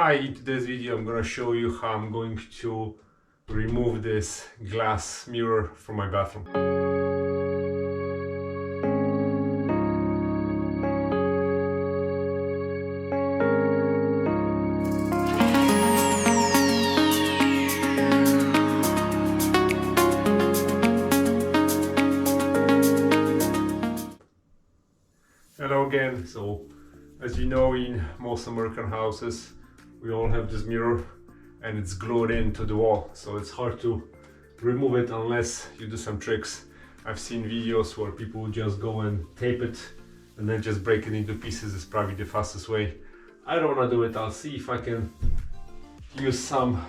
Hi, in today's video I'm gonna show you how I'm going to remove this glass mirror from my bathroom. Hello again. So as you know, in most American houses we all have this mirror and it's glued into the wall, so it's hard to remove it unless you do some tricks. I've seen videos where people just go and tape it and then just break it into pieces. Is probably the fastest way. I don't want to do it. I'll see if I can use some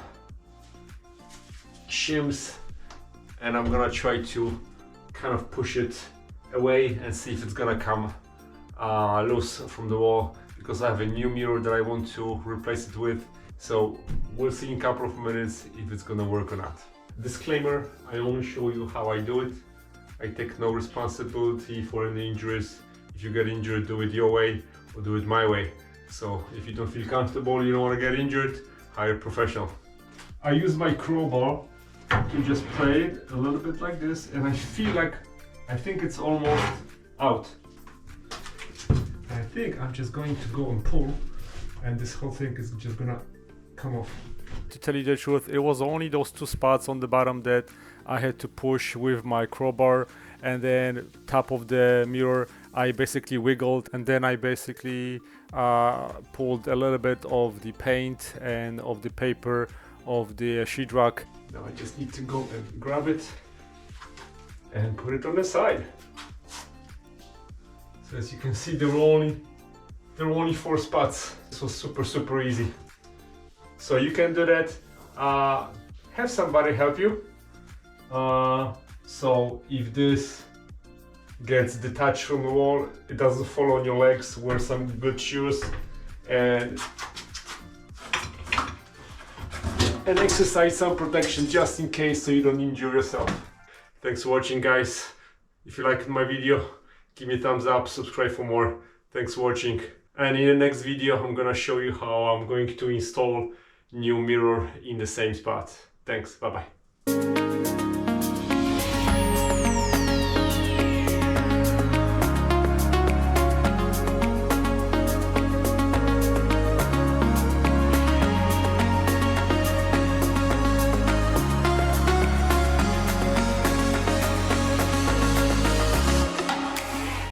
shims and I'm gonna try to kind of push it away and see if it's gonna come loose from the wall, because I have a new mirror that I want to replace it with. So we'll see in a couple of minutes if it's gonna work or not. Disclaimer, I only show you how I do it. I take no responsibility for any injuries. If you get injured, do it your way or do it my way. So if you don't feel comfortable, you don't want to get injured, hire a professional. I use my crowbar to just play it a little bit like this, and I think it's almost out. I think I'm just going to go and pull, and this whole thing is just gonna come off. To tell you the truth, it was only those two spots on the bottom that I had to push with my crowbar, and then top of the mirror I basically wiggled, and then I basically pulled a little bit of the paint and of the paper of the sheetrock. Now I just need to go and grab it and put it on the side. So as you can see, there were only 4 spots. This was super easy. So you can do that. Have somebody help you. So if this gets detached from the wall, it doesn't fall on your legs, wear some good shoes and exercise some protection just in case, so you don't injure yourself. Thanks for watching, guys. If you liked my video, give me a thumbs up, subscribe for more. Thanks for watching. And in the next video, I'm gonna show you how I'm going to install new mirror in the same spot. Thanks, bye-bye.